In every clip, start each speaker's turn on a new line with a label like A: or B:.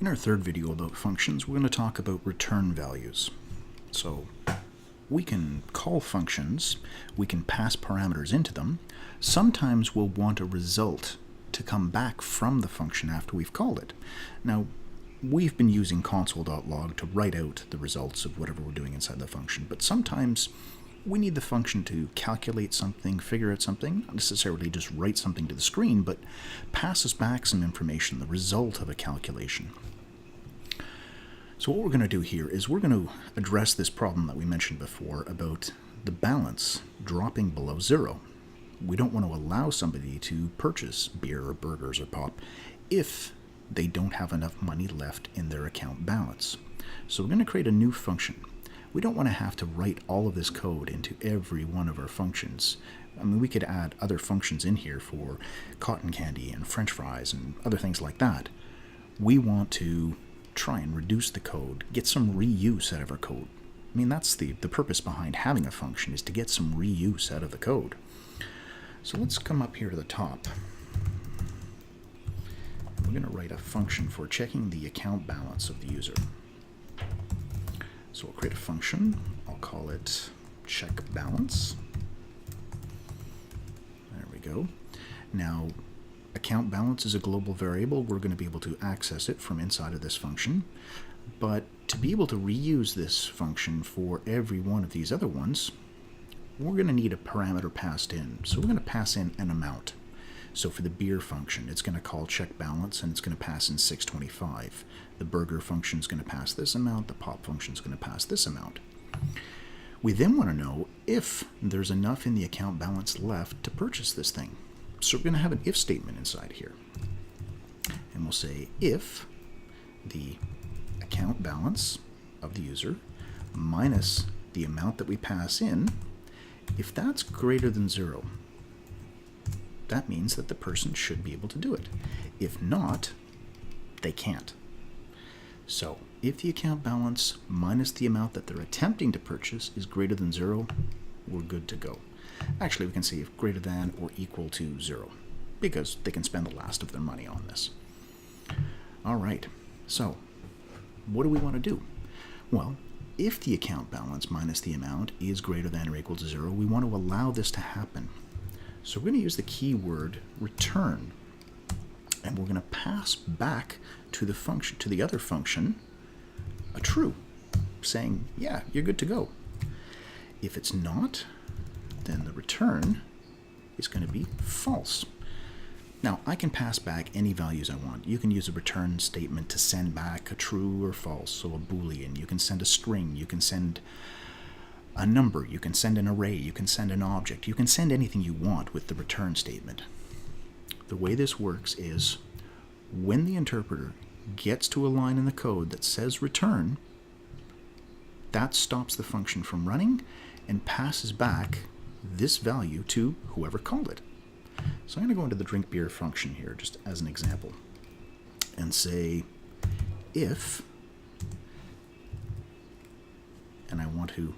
A: In our third video about functions, we're going to talk about return values. So we can call functions, we can pass parameters into them. Sometimes we'll want a result to come back from the function after we've called it. Now, we've been using console.log to write out the results of whatever we're doing inside the function, but sometimes we need the function to calculate something, figure out something, not necessarily just write something to the screen, but pass us back some information, the result of a calculation. So what we're going to do here is we're going to address this problem that we mentioned before about the balance dropping below zero. We don't want to allow somebody to purchase beer or burgers or pop if they don't have enough money left in their account balance. So we're going to create a new function. We don't want to have to write all of this code into every one of our functions. I mean, we could add other functions in here for cotton candy and french fries and other things like that. We want to try and reduce the code, get some reuse out of our code. I mean, that's the purpose behind having a function, is to get some reuse out of the code. So let's come up here to the top. We're going to write a function for checking the account balance of the user. So we'll create a function. I'll call it check balance. There we go. Now, account balance is a global variable. We're going to be able to access it from inside of this function. But to be able to reuse this function for every one of these other ones, we're going to need a parameter passed in. So we're going to pass in an amount. So for the beer function, it's going to call check balance and it's going to pass in 625. The burger function is going to pass this amount. The pop function is going to pass this amount. We then want to know if there's enough in the account balance left to purchase this thing. So we're going to have an if statement inside here. And we'll say if the account balance of the user minus the amount that we pass in, if that's greater than 0, that means that the person should be able to do it. If not, they can't. So if the account balance minus the amount that they're attempting to purchase is greater than 0, we're good to go. Actually, we can say if greater than or equal to 0, because they can spend the last of their money on this. All right, so what do we want to do? Well, if the account balance minus the amount is greater than or equal to 0, we want to allow this to happen. So we're going to use the keyword return, and we're going to pass back to the function, to the other function, a true, saying, yeah, you're good to go. If it's not, then the return is going to be false. Now, I can pass back any values I want. You can use a return statement to send back a true or false, so a Boolean. You can send a string. You can send a number. You can send an array. You can send an object. You can send anything you want with the return statement. The way this works is when the interpreter gets to a line in the code that says return, that stops the function from running and passes back this value to whoever called it. So I'm going to go into the drink beer function here just as an example and say if, and I want to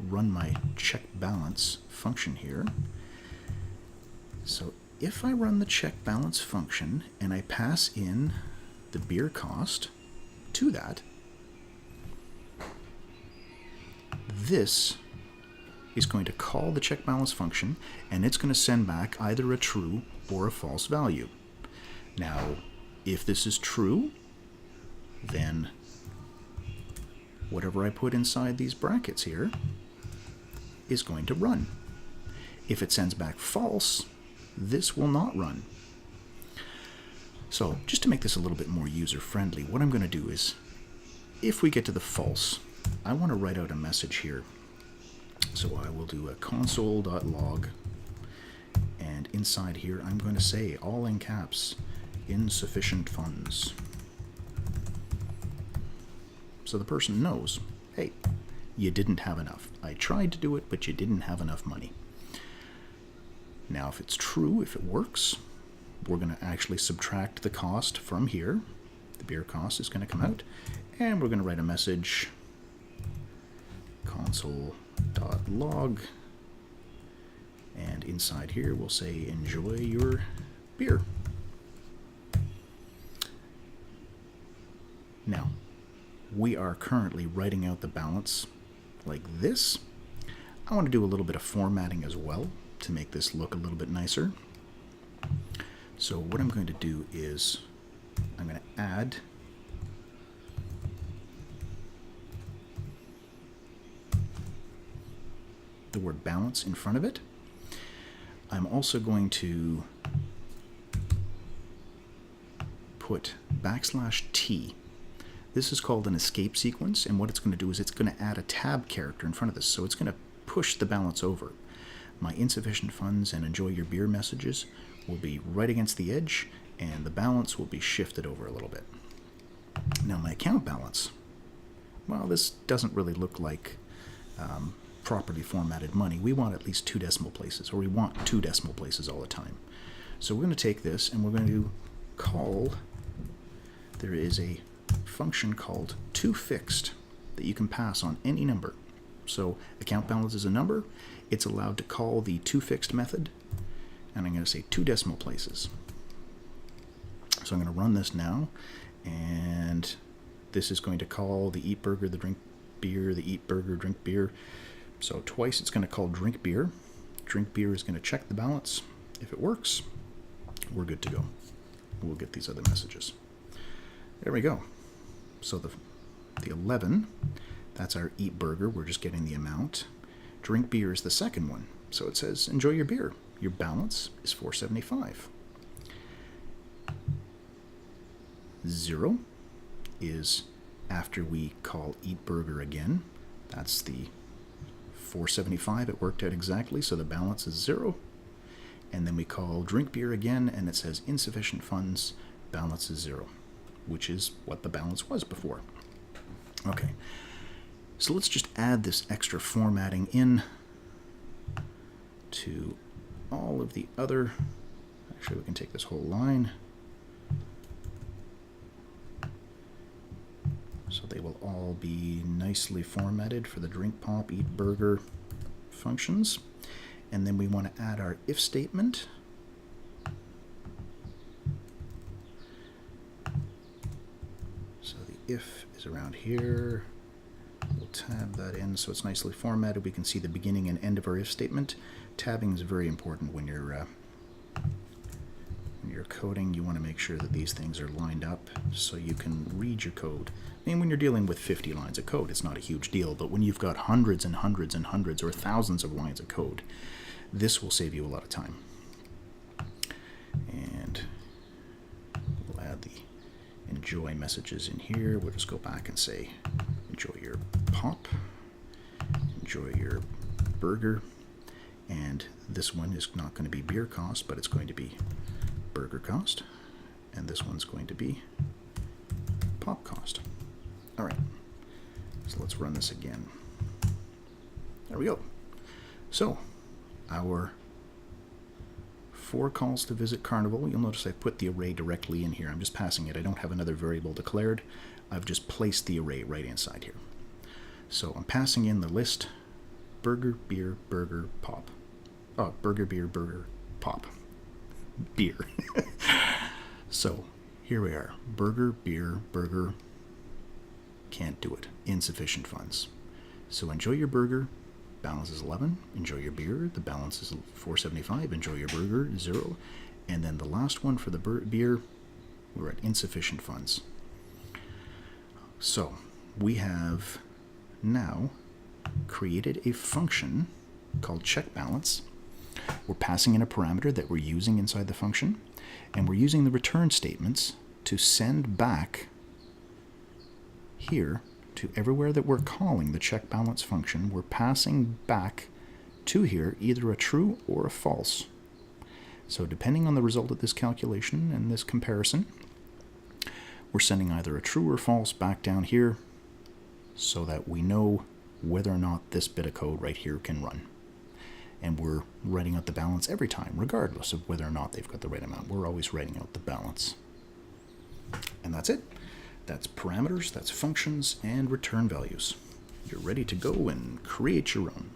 A: run my check balance function here. So if I run the check balance function and I pass in the beer cost to that, this is going to call the check balance function and it's going to send back either a true or a false value. Now, if this is true, then whatever I put inside these brackets here is going to run. If it sends back false, this will not run. So just to make this a little bit more user-friendly, what I'm going to do is, if we get to the false, I want to write out a message here. So I will do a console.log, and inside here I'm going to say, all in caps, insufficient funds. So the person knows, hey, you didn't have enough. I tried to do it, but you didn't have enough money. Now, if it's true, if it works, we're going to actually subtract the cost from here. The beer cost is going to come out, and we're going to write a message, console.log, and inside here we'll say, enjoy your beer. Now, we are currently writing out the balance like this. I want to do a little bit of formatting as well to make this look a little bit nicer. So what I'm going to do is I'm going to add the word balance in front of it. I'm also going to put \T. This is called an escape sequence, and what it's going to do is it's going to add a tab character in front of this, so it's going to push the balance over. My insufficient funds and enjoy your beer messages will be right against the edge, and the balance will be shifted over a little bit. Now my account balance, well, this doesn't really look like properly formatted money. We want at least 2 decimal places, or we want 2 decimal places all the time. So we're going to take this and we're going to call, there is a function called toFixed that you can pass on any number. So account balance is a number. It's allowed to call the toFixed method, and I'm going to say 2 decimal places. So I'm going to run this now, and this is going to call the eat burger, the drink beer, the eat burger, drink beer. So twice it's going to call drink beer. Drink beer is going to check the balance. If it works, we're good to go. We'll get these other messages. There we go. So the 11, that's our eat burger. We're just getting the amount. Drink beer is the second one. So it says, enjoy your beer. Your balance is $4.75. 0 is after we call eat burger again. That's the $4.75. It worked out exactly, so the balance is 0. And then we call drink beer again, and it says insufficient funds, balance is 0, which is what the balance was before. Okay, so let's just add this extra formatting in to all of the other, actually we can take this whole line, so they will all be nicely formatted for the drink, pop, eat, burger functions. And then we want to add our if statement. So the if is around here. We'll tab that in so it's nicely formatted. We can see the beginning and end of our if statement. Tabbing is very important when you're coding. You want to make sure that these things are lined up so you can read your code. I mean, when you're dealing with 50 lines of code, it's not a huge deal, but when you've got hundreds and hundreds and hundreds or thousands of lines of code, this will save you a lot of time. And we'll add the enjoy messages in here. We'll just go back and say, enjoy your pop, enjoy your burger, and this one is not going to be beer cost, but it's going to be burger cost, and this one's going to be pop cost. All right, so let's run this again. There we go. So our 4 calls to visit Carnival, you'll notice I put the array directly in here. I'm just passing it. I don't have another variable declared. I've just placed the array right inside here. So I'm passing in the list burger, beer, burger, pop. Oh, burger, beer, burger, pop. Beer. So here we are. Burger, beer, burger. Can't do it. Insufficient funds. So enjoy your burger. Balance is 11. Enjoy your beer. The balance is $4.75. Enjoy your burger. 0. And then the last one for the beer, we're at insufficient funds. So we have now created a function called check balance. We're passing in a parameter that we're using inside the function, and we're using the return statements to send back here to everywhere that we're calling the check balance function. We're passing back to here either a true or a false. So depending on the result of this calculation and this comparison, we're sending either a true or false back down here so that we know whether or not this bit of code right here can run. And we're writing out the balance every time, regardless of whether or not they've got the right amount. We're always writing out the balance. And that's it. That's parameters, that's functions, and return values. You're ready to go and create your own.